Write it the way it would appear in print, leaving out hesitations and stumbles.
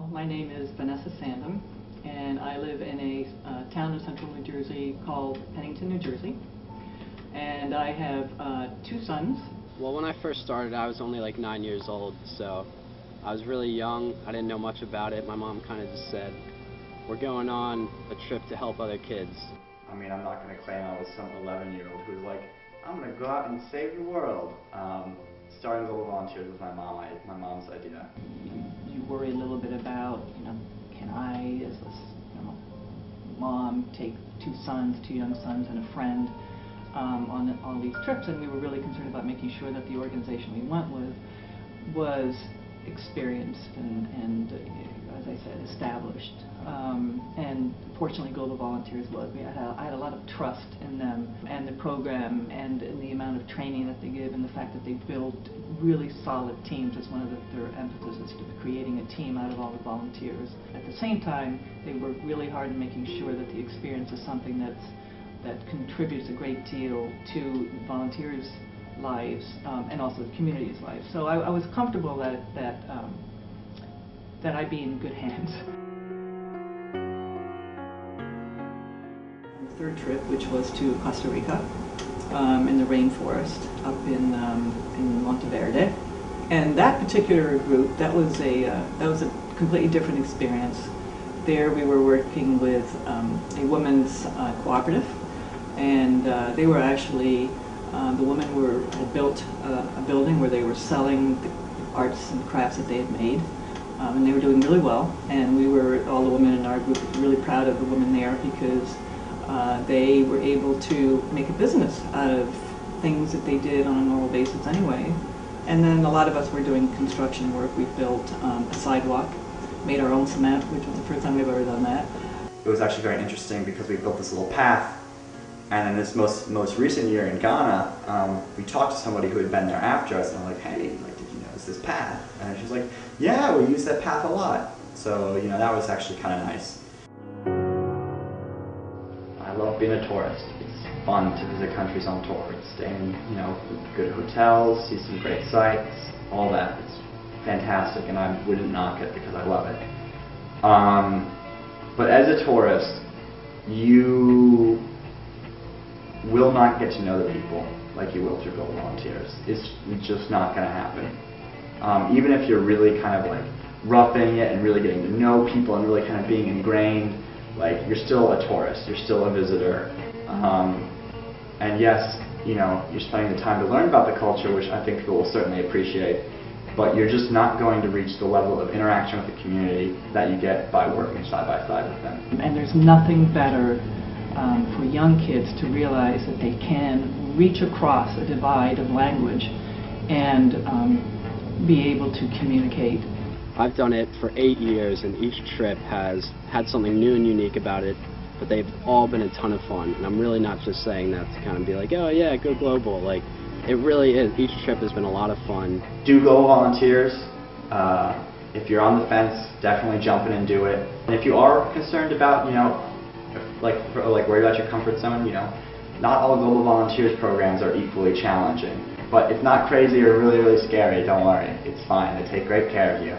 Well, my name is Vanessa Sandham, and I live in a town in central New Jersey called Pennington, New Jersey. And I have 2 sons. Well, when I first started, I was only like 9 years old, so I was really young. I didn't know much about it. My mom kind of just said, we're going on a trip to help other kids. I mean, I'm not going to claim I was some 11-year-old who was like, I'm going to go out and save the world. Starting Global Volunteers was my mom's idea. You worry a little bit about, can I, as this mom, take 2 young sons and a friend on all these trips, and we were really concerned about making sure that the organization we went with was experienced and as I said, established. And fortunately, Global Volunteers was. I had a lot of trust in them and the program and in the amount of training that they give, and the fact that they build really solid teams is one of their emphasis, to creating a team out of all the volunteers. At the same time, they work really hard in making sure that the experience is something that contributes a great deal to volunteers' lives and also the community's lives. So I was comfortable that I'd be in good hands. The 3rd trip, which was to Costa Rica, in the rainforest up in Monteverde, and that particular group, that was a completely different experience. There we were working with a women's cooperative, and they were actually the women had built a building where they were selling the arts and crafts that they had made. And they were doing really well, and all the women in our group, were really proud of the women there because they were able to make a business out of things that they did on a normal basis anyway. And then a lot of us were doing construction work. We built a sidewalk, made our own cement, which was the first time we've ever done that. It was actually very interesting because we built this little path, and in this most recent year in Ghana, we talked to somebody who had been there after us, and I'm like, hey, did you notice this path? And she's like, yeah, we use that path a lot. So, that was actually kind of nice. I love being a tourist. It's fun to visit countries on tour. It's stay in, good hotels, see some great sights, all that. It's fantastic, and I wouldn't knock it because I love it. But as a tourist, you will not get to know the people like you will through Global Volunteers. It's just not going to happen. Even if you're really kind of like roughing it and really getting to know people and really kind of being ingrained, you're still a tourist, you're still a visitor. And yes, you're spending the time to learn about the culture, which I think people will certainly appreciate, but you're just not going to reach the level of interaction with the community that you get by working side by side with them. And there's nothing better for young kids to realize that they can reach across a divide of language and be able to communicate. I've done it for 8 years, and each trip has had something new and unique about it, but they've all been a ton of fun. And I'm really not just saying that to kind of be like, oh yeah, go global. It really is. Each trip has been a lot of fun. Do Global Volunteers. If you're on the fence, definitely jump in and do it. And if you are concerned about, worried about your comfort zone, not all Global Volunteers programs are equally challenging. But it's not crazy or really, really scary, don't worry. It's fine. They take great care of you.